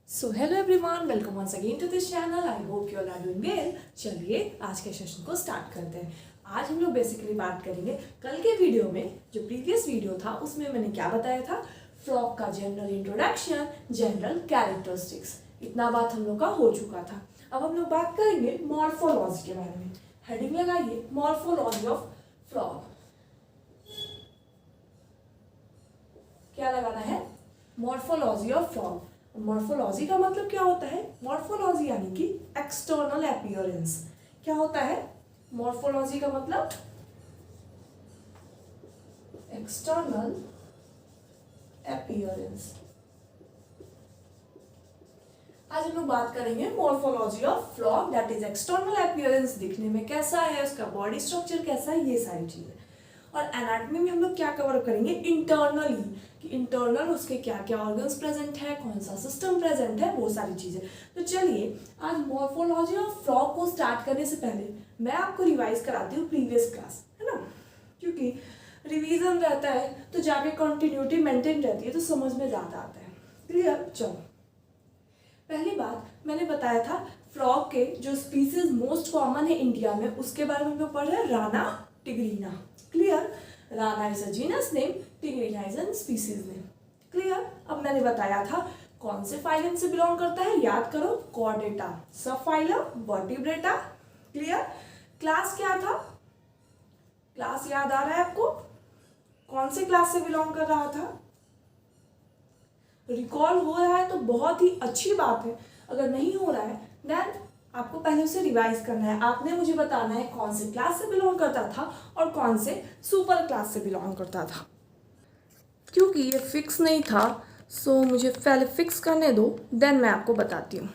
So hello everyone, welcome once again to this channel. I hope you all are doing well. चलिए आज के session को start करते हैं। आज हम लोग बेसिकली बात करेंगे, कल के वीडियो में जो प्रीवियस वीडियो था उसमें मैंने क्या बताया था, फ्रॉग का जनरल इंट्रोडक्शन, जनरल कैरेक्टरिस्टिक्स, इतना बात हम लोग का हो चुका था। अब हम लोग बात करेंगे मॉर्फोलॉजी के बारे में। हेडिंग लगाइए मॉर्फोलॉजी ऑफ फ्रॉग। क्या लगाना है? Morphology of frog. मॉर्फोलॉजी का मतलब क्या होता है? मॉर्फोलॉजी यानी कि एक्सटर्नल अपीयरेंस। क्या होता है मॉर्फोलॉजी का मतलब? External appearance. आज हम लोग बात करेंगे morphology of frog, that is external appearance, दिखने में कैसा है, उसका बॉडी स्ट्रक्चर कैसा है, ये सारी चीजें। और एनाटॉमी में हम लोग क्या कवर करेंगे? इंटरनली, कि इंटरनल उसके क्या क्या ऑर्गन्स प्रेजेंट है, कौन सा सिस्टम प्रेजेंट है, वो सारी चीजें। तो चलिए आज मॉर्फोलॉजी ऑफ फ्रॉग को स्टार्ट करने से पहले मैं आपको रिवाइज कराती हूँ प्रीवियस क्लास, है ना, क्योंकि रिवीजन रहता है तो जाके कंटिन्यूटी मेंटेन रहती है, तो समझ में ज्यादा आता है। क्लियर? चलो, पहली बात मैंने बताया था फ्रॉग के जो स्पीसीज मोस्ट कॉमन है इंडिया में, उसके बारे में हम लोग पढ़ रहे हैं, Rana tigrina. Clear? Rana is a genus name, tigrina is a species name. Clear? अब मैंने बताया था कौन से फाइलम से बिलोंग करता है, याद करो, कॉर्डेटा, सब फाइलम, वर्टिब्रेटा। क्लियर? क्लास क्या था? क्लास याद आ रहा है आपको? कौन से क्लास से बिलोंग कर रहा था? रिकॉल हो रहा है तो बहुत ही अच्छी बात है, अगर नहीं हो रहा है देन आपको पहले उसे रिवाइज करना है। आपने मुझे बताना है कौन से क्लास से बिलोंग करता था और कौन से सुपर क्लास से बिलोंग करता था। क्योंकि ये फिक्स नहीं था, सो मुझे पहले फिक्स करने दो, देन मैं आपको बताती हूँ।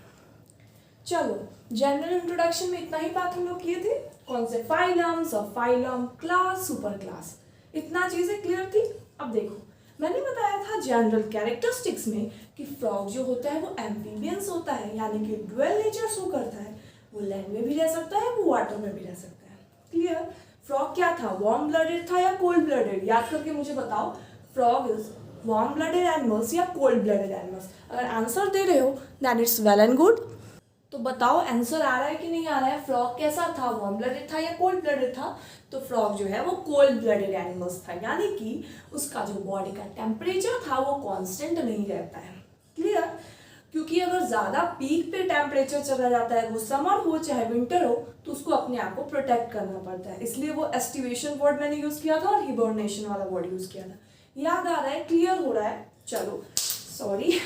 चलो, जनरल इंट्रोडक्शन में इतना ही बात हम लोग किए थे, कौन से फाइलम, सब फाइलम, क्लास, सुपर क्लास, इतना चीजें क्लियर थी। अब देखो, मैंने बताया था जनरल कैरेक्टरिस्टिक्स में कि फ्रॉग जो होता है वो एम्फीबियंस होता है, यानी कि डुअल नेचर शो करता है। वो लैंड में भी रह सकता है, वो वाटर में भी रह सकता है। क्लियर? फ्रॉग क्या था? वार्म ब्लडेड था या कोल्ड ब्लडेड? याद करके मुझे बताओ, frog is warm blooded animals या कोल्ड ब्लडेड एनिमल्स? अगर आंसर दे रहे हो that it's well and good. तो बताओ आंसर आ रहा है कि नहीं आ रहा है? फ्रॉग कैसा था? वार्म ब्लडेड था या कोल्ड ब्लडेड था? तो फ्रॉग जो है वो कोल्ड ब्लडेड एनिमल्स था, यानी कि उसका जो बॉडी का टेम्परेचर था वो कांस्टेंट नहीं रहता है। क्लियर? क्योंकि अगर ज्यादा पीक पे टेम्परेचर चला जाता है, वो समर हो चाहे विंटर हो, तो उसको अपने आप को प्रोटेक्ट करना पड़ता है, इसलिए वो एस्टिवेशन वर्ड मैंने यूज किया था और हिबर्नेशन वाला वर्ड यूज किया था। याद आ रहा है? क्लियर हो रहा है? चलो, सॉरी।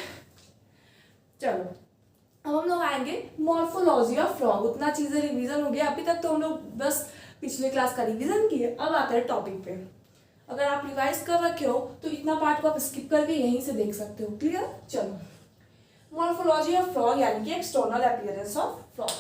चलो, अब हम लोग आएंगे मॉर्फोलॉजी ऑफ फ्रॉग। उतना चीजें रिवीजन हो गया, अभी तक तो हम लोग बस पिछले क्लास का रिवीजन किए। अब आते हैं टॉपिक पे। अगर आप रिवाइज कर रखे हो तो इतना पार्ट को आप स्किप करके यहीं से देख सकते हो। क्लियर? चलो, मॉर्फोलॉजी ऑफ फ्रॉग यानी कि external appearance of frog.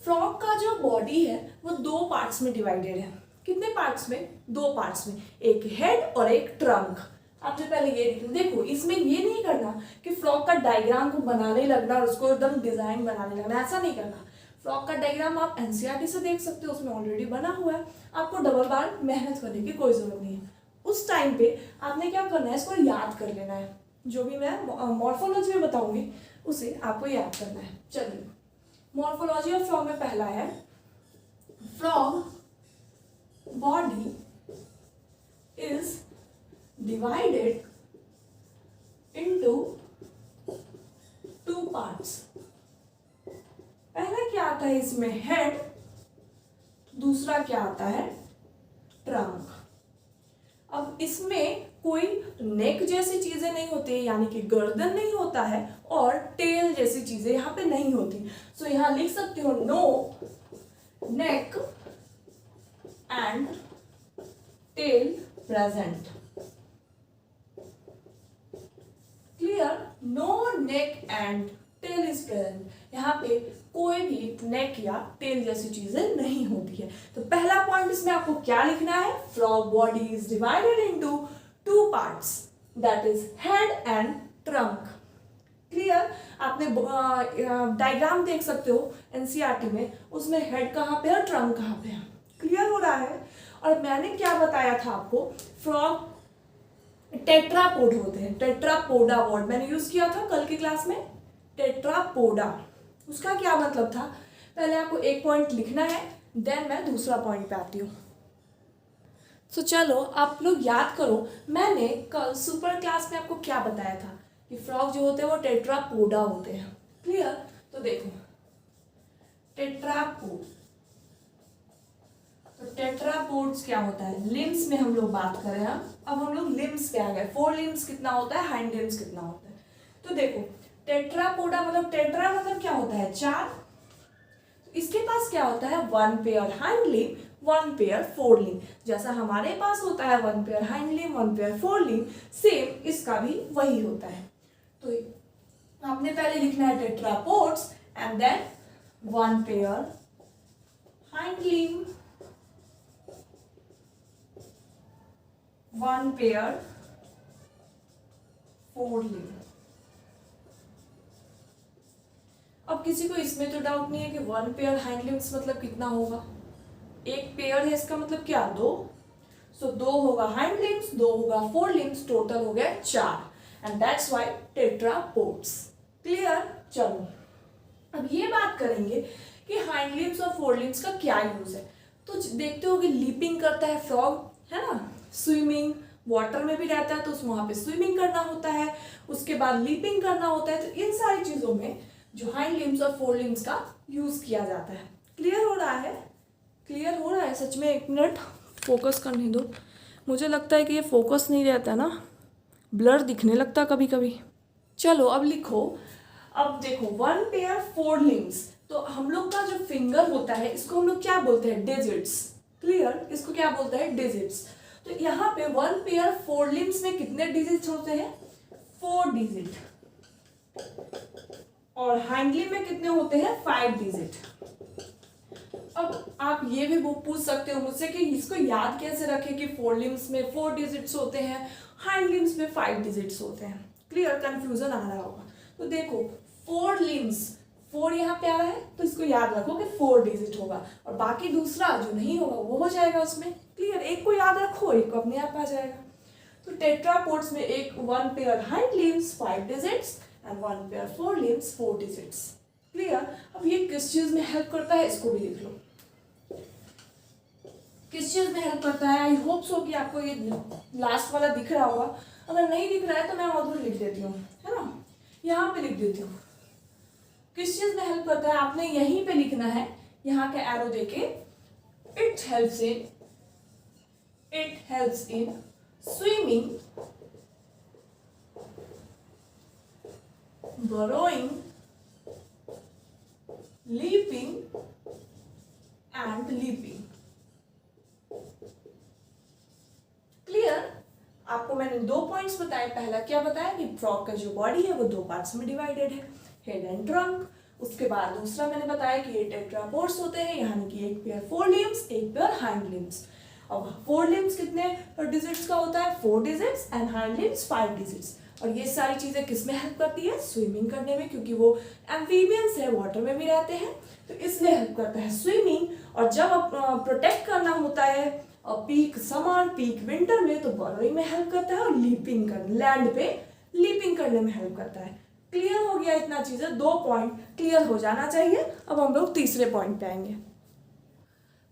Frog का जो बॉडी है वो दो पार्ट्स में डिवाइडेड है। कितने पार्ट्स में? दो पार्ट्स में, एक हेड और एक ट्रंक। आपने पहले ये देखो, इसमें ये नहीं करना कि फ्रॉग का डायग्राम को बनाने लगना और उसको एकदम डिजाइन बनाने लगना, ऐसा नहीं करना। फ्रॉग का डायग्राम आप एनसीईआरटी से देख सकते हो, उसमें ऑलरेडी बना हुआ है, आपको डबल बार मेहनत करने की कोई जरूरत नहीं है। उस टाइम पे आपने क्या करना है, इसको याद कर लेना है। जो भी मैं मॉर्फोलॉजी में बताऊंगी उसे आपको याद करना है। चलिए, मॉर्फोलॉजी ऑफ फ्रॉग में पहला है, frog body is divided into two parts। पहला क्या आता है इसमें? हेड। दूसरा क्या आता है? ट्रंक। अब इसमें कोई नेक जैसी चीजें नहीं होती, यानी कि गर्दन नहीं होता है, और टेल जैसी चीजें यहाँ पे नहीं होती। सो यहाँ लिख सकते हो no neck and tail present. Clear? No neck and tail is present. यहाँ पे कोई भी नेक या टेल जैसी चीजें नहीं होती है। तो पहला पॉइंट इसमें आपको क्या लिखना है? Frog body is divided into two parts, that is head and trunk. Clear? आपने डायग्राम देख सकते हो एनसीईआरटी में, उसमें हेड कहाँ पे है, ट्रंक कहाँ पे है। क्लियर हो रहा है? और मैंने क्या बताया था आपको, फ्रॉग टेट्रापोड होते हैं, टेट्रापोडा वर्ड मैंने यूज किया था कल की क्लास में, टेट्रापोडा। उसका क्या मतलब था, पहले आपको एक पॉइंट लिखना है, देन मैं दूसरा पॉइंट पे आती हूँ। तो चलो आप लोग याद करो, मैंने कल सुपर क्लास में आपको क्या बताया था कि फ्रॉग जो होते हैं वो टेट्रापोडा होते हैं। क्लियर? तो देखो टेट्रापोड, तो टेट्रापोड्स क्या होता है, लिम्स में हम लोग बात करें, अब हम लोग लिम्स पे आ गए। 4 लिम्स कितना होता है, हाइंड लिम्स कितना होता है। तो देखो टेट्रापोडा मतलब टेट्रा मतलब क्या होता है, 4। तो इसके पास क्या होता है, 1 pair hind limb, 1 pair fore लिम। जैसा हमारे पास होता है 1 pair hind limb, 1 pair fore लिम, सेम इसका भी वही होता है। तो आपने पहले लिखना है tetrapods and then 1 pair hind limb, 1 pair fore limb. अब किसी को इसमें तो डाउट नहीं है कि 1 पेयर हाइंड लिम्स मतलब कितना होगा, एक पेयर है इसका मतलब क्या, 2। सो 2 होगा हाइंड लिम्स, 2 होगा फोर लिम्स, टोटल हो गया 4 and that's why tetrapods. Clear? चलो अब ये बात करेंगे कि हाइंड लिम्स और फोर लिम्स का क्या यूज है। तो देखते हो कि लीपिंग करता है फ्रॉग, है ना, स्विमिंग, वाटर में भी रहता है तो उसमें वहां पे स्विमिंग करना होता है, उसके बाद लीपिंग करना होता है। तो इन सारी चीजों में जो हाइंड लिम्स और फोर लिम्स का यूज किया जाता है। क्लियर हो रहा है? क्लियर हो रहा है? सच में एक मिनट फोकस करने दो, मुझे लगता है कि ये फोकस नहीं रहता ना, ब्लर दिखने लगता कभी कभी। चलो अब लिखो, अब देखो 1 पेयर फोर लिम्स, तो हम लोग का जो फिंगर होता है इसको हम लोग क्या बोलते हैं, डिजिट्स। क्लियर? इसको क्या बोलते हैं, डिजिट्स। तो यहाँ पे 1 पेयर फोर लिम्स में कितने डिजिट्स होते हैं, 4 डिजिट, और हाइंड लिम्ब में कितने होते हैं, 5 डिजिट। अब आप ये भी पूछ सकते हो मुझसे कि इसको याद कैसे रखें कि फोर लिम्स में 4 डिजिट्स होते हैं, हाइंड लिम्स में 5 डिजिट्स होते हैं। क्लियर? कंफ्यूजन आ रहा होगा। तो देखो 4 लिम्स, 4 यहाँ पे आ रहा है तो इसको याद रखो कि 4 डिजिट होगा, और बाकी दूसरा जो नहीं होगा वो हो जाएगा उसमें। क्लियर? एक को याद रखो, एक को अपने आप आ जाएगा। तो टेट्रापोड्स में एक 1 pair hind limbs 5 digits and 1 pair four limbs 4 digits. Clear? अब ये किस चीज में हेल्प करता है, इसको भी लिख लो, किस चीज में हेल्प करता है। आई होप सो कि आपको ये लास्ट वाला दिख रहा होगा, अगर नहीं दिख रहा है तो मैं और लिख देती हूँ, है ना, यहाँ पे लिख देती हूँ। किस चीज में हेल्प करता है, आपने यहीं पे लिखना है, यहाँ का एरो देके, it helps in swimming, burrowing, leaping and leaping। Clear? आपको मैंने 2 पॉइंट्स बताए। पहला क्या बताया कि फ्रॉग का जो बॉडी है वो 2 पार्ट्स में डिवाइडेड है, हेड एंड ट्रंक। उसके बाद दूसरा मैंने बताया कि ये टेट्रापोड्स होते हैं, यानी कि एक पेयर फोर लिम्स, एक पेयर हाइंड लिम्स। अब फोर लिम्स कितने डिजिट्स का होता है, 4 digits and hind limbs 5 digits. और ये सारी चीजें किसमें हेल्प करती है, स्विमिंग करने में, क्योंकि वो एम्फीबियंस है, वाटर में भी रहते हैं, तो इसलिए हेल्प करता है स्विमिंग। और जब प्रोटेक्ट करना होता है पीक समर, पीक विंटर में, तो बरोइंग में हेल्प करता है, और लीपिंग करने, लैंड पे लीपिंग करने में हेल्प करता है। क्लियर हो गया? इतना चीजें, 2 पॉइंट क्लियर हो जाना चाहिए। अब हम लोग तीसरे पॉइंट पे आएंगे।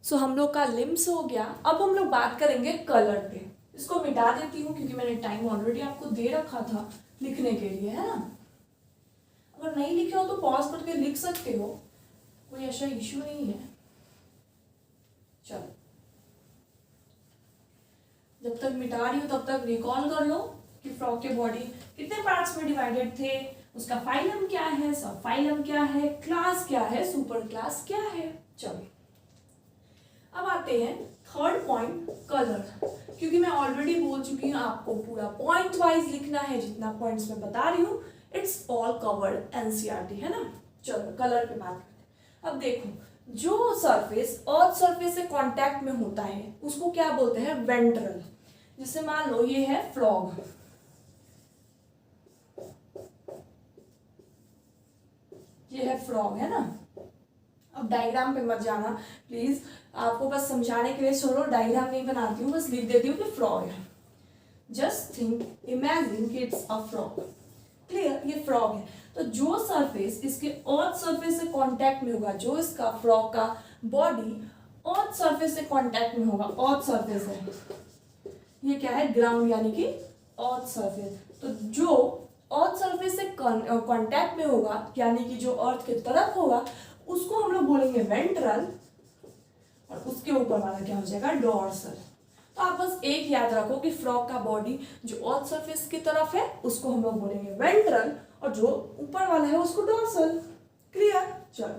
सो हम लोग का लिम्स हो गया। अब हम लोग बात करेंगे कलर पे। इसको मिटा देती हूँ क्योंकि मैंने टाइम ऑलरेडी आपको दे रखा था लिखने के लिए, है ना। अगर नहीं लिखे हो तो पॉज करके लिख सकते हो, कोई ऐसा इश्यू नहीं है। चलो जब तक मिटा रही हूँ तब तक रिकॉल कर लो कि फ्रॉग के बॉडी कितने पार्ट्स में डिवाइडेड थे, उसका फाइलम क्या है, सब फाइलम क्या है, क्लास क्या है, सुपर क्लास क्या है। चलो अब आते हैं थर्ड पॉइंट, कलर। क्योंकि मैं ऑलरेडी बोल चुकी हूँ आपको पूरा पॉइंट वाइज लिखना है, जितना पॉइंट्स मैं बता रही हूँ इट्स ऑल कवर्ड एनसीईआरटी, है ना। चलो कलर पे बात करते हैं। अब देखो जो सरफेस अर्थ सरफेस से कांटेक्ट में होता है उसको क्या बोलते हैं, वेंट्रल। जैसे मान लो ये है फ्रॉग, ये है फ्रॉग, है ना। अब डायग्राम पे मत जाना प्लीज, आपको बस समझाने के लिए छोड़ो, डायग्राम नहीं बनाती हूँ, बस लिख देती हूँ कि फ्रॉग है। जस्ट थिंक, इमेजिन कि इट्स अ फ्रॉग। क्लियर, ये फ्रॉग है। तो जो सरफेस इसके अर्थ सरफेस से कांटेक्ट में होगा, जो इसका फ्रॉग का बॉडी अर्थ सरफेस से कांटेक्ट में होगा, अर्थ सरफेस है, ये क्या है, ग्राउंड यानी कि अर्थ सरफेस। तो जो अर्थ सरफेस से कांटेक्ट में होगा यानी कि जो अर्थ की तरफ होगा, उसको हम लोग बोलेंगे वेंट्रल, और उसके ऊपर वाला क्या हो जाएगा, डोर्सल। तो आप बस एक याद रखो कि फ्रॉग का बॉडी जो अर्थ सरफेस की तरफ है उसको हम लोग बोलेंगे वेंट्रल, और जो ऊपर वाला है उसको डोर्सल। क्लियर। चलो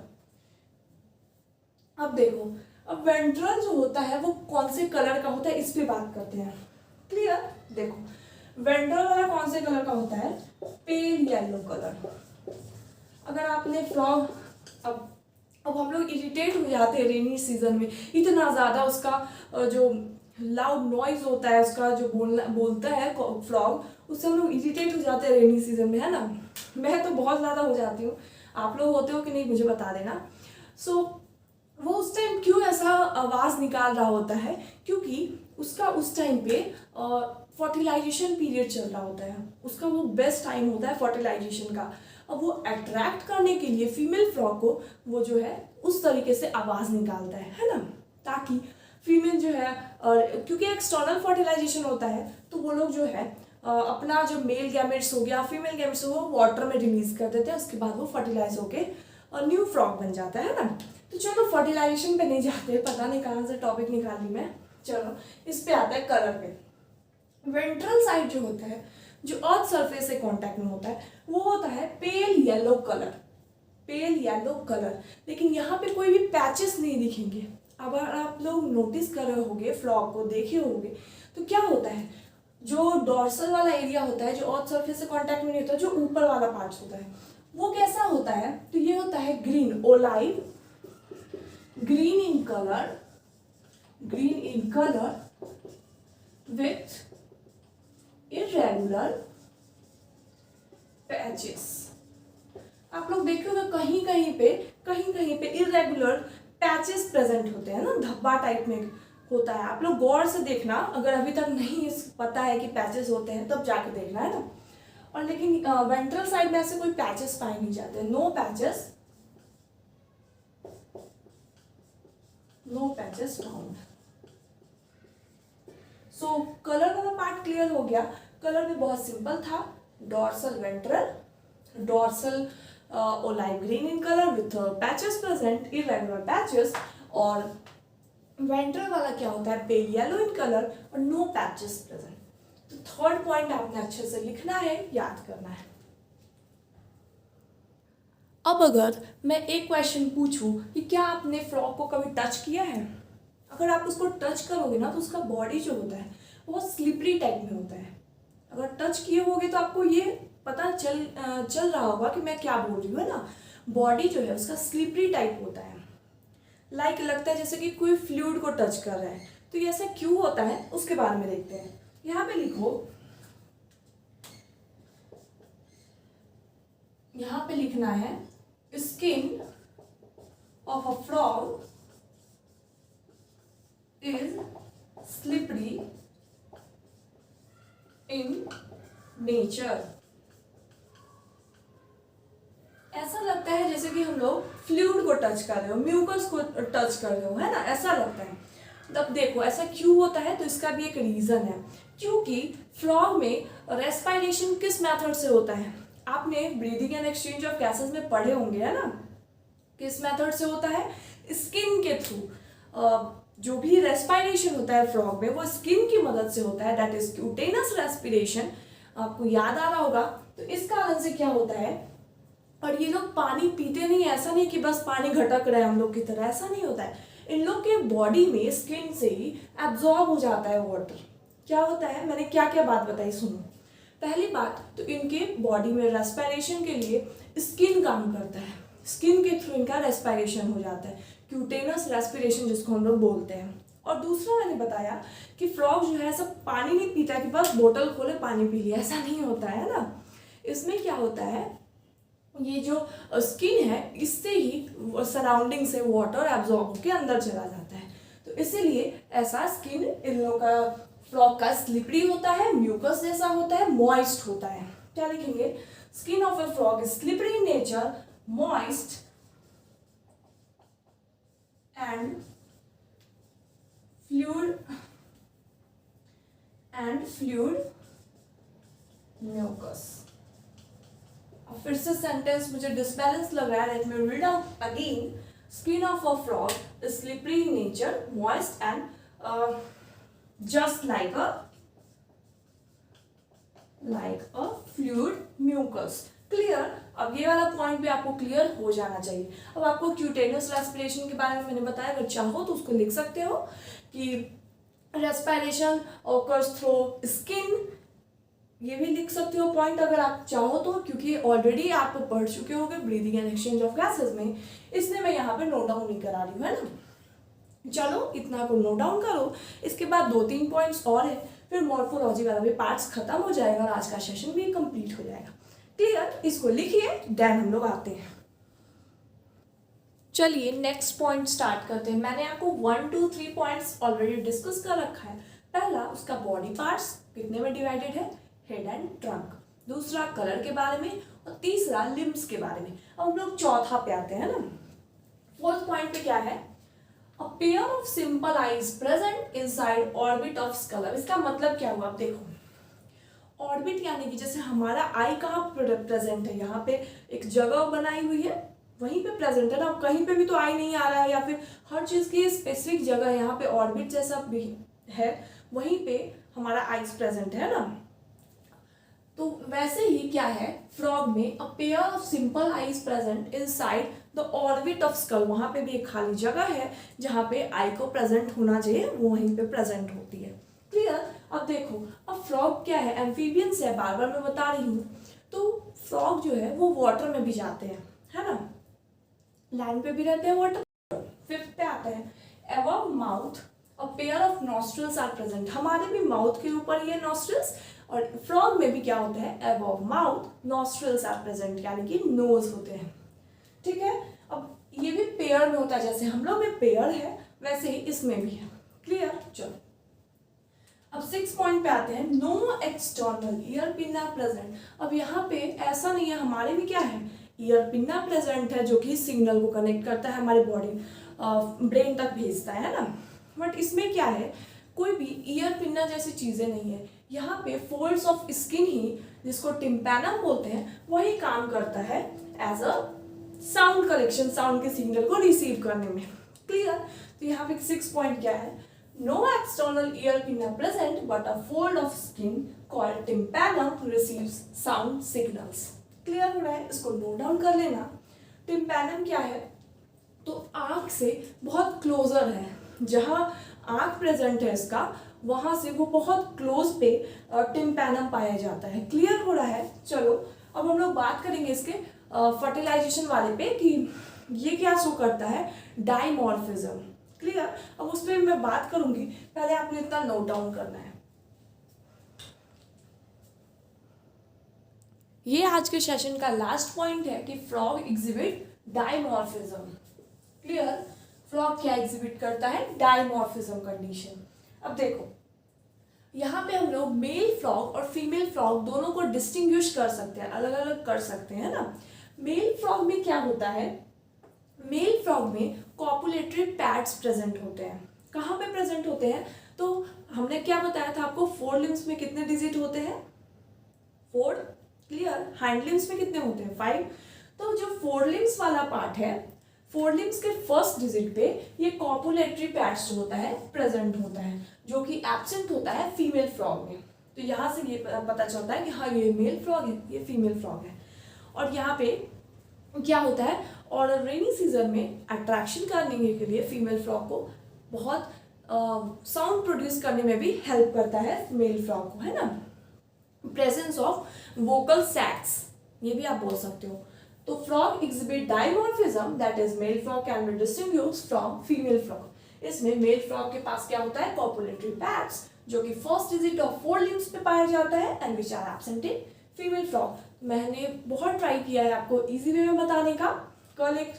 अब देखो, अब वेंट्रल जो होता है वो कौन से कलर का होता है, इस पे बात करते हैं। क्लियर। देखो वेंट्रल वाला कौन से कलर का होता है, पेल येलो कलर। अगर आपने फ्रॉग, अब हम लोग इरिटेट हो जाते हैं रेनी सीजन में, इतना ज़्यादा उसका जो लाउड नॉइज होता है, उसका जो बोलता है फ्रॉग, उससे हम लोग इरिटेट हो जाते हैं रेनी सीजन में, है ना। मैं तो बहुत ज़्यादा हो जाती हूँ, आप लोग होते हो कि नहीं मुझे बता देना। सो वो उस टाइम क्यों ऐसा आवाज़ निकाल रहा होता है, क्योंकि उसका उस टाइम पे फर्टिलाइजेशन पीरियड चल रहा होता है, उसका वो बेस्ट टाइम होता है फर्टिलाइजेशन का। अब वो अट्रैक्ट करने के लिए फीमेल फ्रॉग को वो जो है उस तरीके से आवाज़ निकालता है ना, ताकि फीमेल जो है, और क्योंकि एक्सटर्नल फर्टिलाइजेशन होता है तो वो लोग जो है अपना जो मेल गैमेट्स हो गया, फीमेल गैमेट्स हो, वो वाटर में रिलीज कर देते हैं, उसके बाद वो फर्टिलाइज होके न्यू फ्रॉग बन जाता है ना। तो चलो फर्टिलाइजेशन पे नहीं जाते, पता नहीं कहाँ से टॉपिक निकाली मैं। चलो इस पे आता है कलर पे। वेंट्रल साइड जो होता है, जो अर्थ सरफेस से कांटेक्ट में होता है, वो होता है pale yellow colour, pale yellow colour. लेकिन यहाँ पे कोई भी पैचेस नहीं दिखेंगे। अब अगर आप लोग नोटिस कर रहे होंगे, फ्रॉग को देखे होंगे, तो क्या होता है, जो डोर्सल वाला एरिया होता है, जो अर्थ सरफेस से कांटेक्ट में नहीं होता, जो ऊपर वाला पार्ट होता है, वो कैसा होता है, तो ये होता है green, olive green in colour, green in colour with irregular patches. आप लोग देखे होंगे कहीं कहीं पे इरेगुलर पैचेस प्रेजेंट होते हैं ना, धब्बा टाइप में होता है। आप लोग गौर से देखना, अगर अभी तक नहीं पता है कि पैचेस होते हैं तब जाके देखना, है ना। और लेकिन वेंट्रल साइड में ऐसे कोई पैचेस पाए नहीं जाते, no patches, no patches found. So colour वाला पार्ट क्लियर हो गया। कलर भी बहुत सिंपल था, dorsal ventral, dorsal olive green in colour with patches present, irregular patches, और वेंट्रल वाला क्या होता है, पेल येलो इन कलर और नो पैचेस प्रेजेंट। तो थर्ड पॉइंट आपने अच्छे से लिखना है, याद करना है। अब अगर मैं एक क्वेश्चन पूछूं कि क्या आपने फ्रॉग को कभी टच किया है, अगर आप उसको टच करोगे ना तो उसका बॉडी जो होता है बहुत स्लिपरी टाइप में होता है। अगर टच किए होगे तो आपको ये पता चल रहा होगा कि मैं क्या बोल रही हूँ, है ना। बॉडी जो है उसका स्लिपरी टाइप होता है, लाइक लगता है जैसे कि कोई फ्लूइड को टच कर रहा है। तो ये ऐसा क्यों होता है उसके बारे में देखते हैं। यहाँ पे लिखो, यहाँ पे लिखना है skin of a frog is slippery in nature। ऐसा लगता है जैसे कि हम लोग फ्लूइड को टच कर रहे हो, म्यूकस को टच कर रहे हो, है ना, ऐसा लगता है। तब देखो ऐसा क्यों होता है, तो इसका भी एक रीजन है, क्योंकि फ्रॉग में रेस्पिरेशन किस मेथड से होता है, आपने breathing and exchange of gases में पढ़े होंगे, है ना। किस मेथड से होता है, स्किन के थ्रू। जो भी रेस्पिरेशन होता है फ्रॉग में वो स्किन की मदद से होता है, दैट इज क्यूटेनस रेस्पिरेशन। आपको याद आ रहा होगा। तो इस कारण से क्या होता है, और ये लोग पानी पीते नहीं, ऐसा नहीं कि बस पानी घटक रहा है हम लोग की तरह, ऐसा नहीं होता है। इन लोग के बॉडी में स्किन से ही एब्जॉर्ब हो जाता है वाटर। क्या होता है, मैंने क्या क्या बात बताई, सुनो। पहली बात तो इनके बॉडी में रेस्पिरेशन के लिए स्किन काम करता है, स्किन के थ्रू इनका रेस्पिरेशन हो जाता है, क्यूटेनस रेस्पिरेशन जिसको हम लोग बोलते हैं। और दूसरा मैंने बताया कि फ्रॉग जो है सब पानी नहीं पीता है कि बस बोतल खोले पानी पी लिया, ऐसा नहीं होता है ना। इसमें क्या होता है, ये जो स्किन है इससे ही सराउंडिंग से वाटर एब्जॉर्ब होकर अंदर चला जाता है। तो इसीलिए ऐसा स्किन इन लोगों का फ्रॉग का स्लिपरी होता है, म्यूकस जैसा होता है, मॉइस्ट होता है। क्या लिखेंगे? Skin of a frog is slippery in nature, moist and fluid mucus. अब फिर से सेंटेंस मुझे डिसबैलेंस लग रहा है, let me read out again. Skin of a frog is slippery in nature, moist and just like a fluid mucus। Clear? अब ये वाला पॉइंट भी आपको क्लियर हो जाना चाहिए। अब आपको क्यूटेनियस रेस्पिरेशन के बारे में मैंने बताया, अगर चाहो तो उसको लिख सकते हो कि रेस्पिरेशन ऑकर्स थ्रू स्किन, ये भी लिख सकते हो पॉइंट अगर आप चाहो तो, क्योंकि ऑलरेडी आप पढ़ चुके होगे breathing and exchange of gases में, इसलिए मैं यहाँ पे नोट डाउन नहीं करा रही हूँ, है ना। चलो इतना को नोट डाउन करो। इसके बाद 2-3 पॉइंट्स और है, फिर मॉर्फोलॉजी वाला भी पार्ट्स खत्म हो जाएगा और आज का सेशन भी कंप्लीट हो जाएगा। क्लियर? इसको लिखिए, देन हम लोग आते हैं। चलिए नेक्स्ट पॉइंट स्टार्ट करते हैं। मैंने आपको 1, 2, 3 पॉइंट्स ऑलरेडी डिस्कस कर रखा है। पहला, उसका बॉडी पार्ट्स कितने में डिवाइडेड है, हेड एंड ट्रंक। दूसरा, कलर के बारे में, और तीसरा, लिम्स के बारे में। अब हम लोग चौथा पे आते हैं ना। फोर्थ पॉइंट पे क्या है? A pair of simple eyes present inside orbit of skull। इसका मतलब क्या हुआ? अब देखो, ऑर्बिट यानी कि जैसे हमारा आई कहाँ प्रेजेंट है, यहाँ पे एक जगह बनाई हुई है, वहीं पे प्रेजेंट है ना। कहीं पे भी तो आई नहीं आ रहा है, या फिर हर चीज की स्पेसिफिक जगह यहाँ पे ऑर्बिट जैसा भी है, वहीं पे हमारा आइज प्रेजेंट है ना। तो वैसे ही क्या है, फ्रॉग में अ pair of simple eyes present inside the orbit of skull. वहां पे भी एक खाली जगह है जहां पे आई को प्रेजेंट होना चाहिए, वो वहीं पे प्रेजेंट होती है। क्लियर? अब देखो, अब फ्रॉग क्या है, एम्फीबियंस है, बार बार मैं बता रही हूँ। तो फ्रॉग जो है वो वाटर में भी जाते हैं, है ना, लैंड पे भी रहते हैं, वाटर। फिफ्थ पे आता है, above mouth a pair of nostrils are present. हमारे भी माउथ के ऊपर ये नॉस्ट्रल्स, और फ्रॉग में भी क्या होता है, above mouth nostrils are present, यानी कि नोज होते हैं। ठीक है? अब ये भी पेयर में होता है, जैसे हम लोग में पेयर है वैसे ही इसमें भी है। क्लियर? चलो अब 6 पॉइंट पे आते हैं। No external ear pinna present. अब यहाँ पे ऐसा नहीं है, हमारे भी क्या है, ईयर पिन्ना प्रेजेंट है, जो कि सिग्नल को कनेक्ट करता है, हमारे बॉडी ब्रेन तक भेजता है ना। बट इसमें क्या है, कोई भी ईयर पिन्ना जैसी चीजें नहीं है। यहाँ पे फोल्ड्स ऑफ स्किन ही, जिसको टिम्पैनम बोलते हैं, वही काम करता है as a sound collection, sound के सिग्नल को रिसीव करने में। क्लियर? तो यहाँ पे 6 पॉइंट क्या है, no external ear pinna present but a fold of skin called tympanum receives sound signals. Clear हो रहा है? इसको नोट डाउन कर लेना। टिम्पैनम क्या है, तो आंख से बहुत क्लोजर है, जहां आंख प्रेजेंट है इसका, वहां से वो बहुत क्लोज पे टिम्पैनम पाया जाता है। क्लियर हो रहा है? चलो अब हम लोग बात करेंगे इसके फर्टिलाइजेशन वाले पे कि ये क्या शो करता है, डाइमॉर्फिज्म। क्लियर? अब उस पर मैं बात करूंगी, पहले आपने इतना नोट डाउन करना है। ये आज के सेशन का लास्ट पॉइंट है कि frog exhibit dimorphism. Clear? Frog क्या एग्जिबिट करता है, डाइमॉर्फिज्म कंडीशन। अब देखो, यहाँ पे हम लोग मेल फ्रॉग और फीमेल फ्रॉग दोनों को डिस्टिंग्विश कर सकते हैं, अलग अलग कर सकते हैं ना। मेल फ्रॉग में क्या होता है, मेल फ्रॉग में कॉपुलेटरी पैड्स प्रेजेंट होते हैं। कहाँ पे प्रेजेंट होते हैं, तो हमने क्या बताया था आपको, 4 लिम्स में कितने डिजिट होते हैं, 4। क्लियर? हाइंड लिम्स में कितने होते हैं, 5। तो जो 4 लिम्स वाला पार्ट है, 4 लिम्स के फर्स्ट डिजिट पे ये कॉपुलेटरी पैड्स होता है, प्रेजेंट होता है, जो कि एब्सेंट होता है फीमेल फ्रॉग में। तो यहाँ से ये पता चलता है कि हाँ ये मेल फ्रॉग है, ये फीमेल फ्रॉग है। और यहाँ पे क्या होता है, और रेनी सीजन में अट्रैक्शन करने के लिए फीमेल फ्रॉग को बहुत साउंड प्रोड्यूस करने में भी हेल्प करता है मेल फ्रॉग को, है ना। प्रेजेंस ऑफ वोकल सैक्स, ये भी आप बोल सकते हो। तो frog exhibit dimorphism, that is male frog can be distinguished from female frog. इसमें मेल फ्रॉग के पास क्या होता है, कॉपुलेटरी पैड्स, जो कि फर्स्ट डिजिट ऑफ 4 लिम्स पे पाया जाता है, and which are absent in female frog. मैंने बहुत ट्राई किया है आपको इजी वे में बताने का। कल एक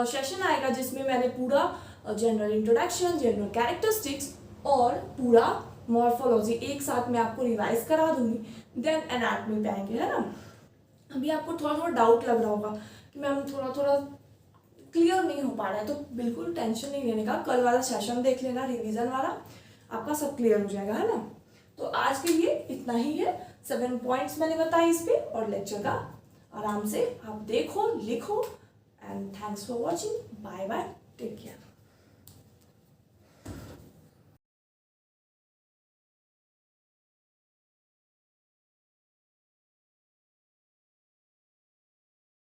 सेशन आएगा जिसमें मैंने पूरा जनरल इंट्रोडक्शन, जनरल कैरेक्टरिस्टिक्स और पूरा मॉर्फोलॉजी एक साथ में आपको रिवाइज करा दूंगी, देन एनाटॉमी पे आएंगे, है ना। अभी आपको थोड़ा थोड़ा डाउट लग रहा होगा कि मैम थोड़ा थोड़ा क्लियर नहीं हो पा रहा है, तो बिल्कुल टेंशन नहीं लेने का, कल वाला सेशन देख लेना रिवीजन वाला, आपका सब क्लियर हो जाएगा, है ना। तो आज के लिए इतना ही है, 7 पॉइंट्स मैंने बताए इस पे, और लेक्चर का आराम से आप देखो लिखो, and thanks for watching, bye bye, take care.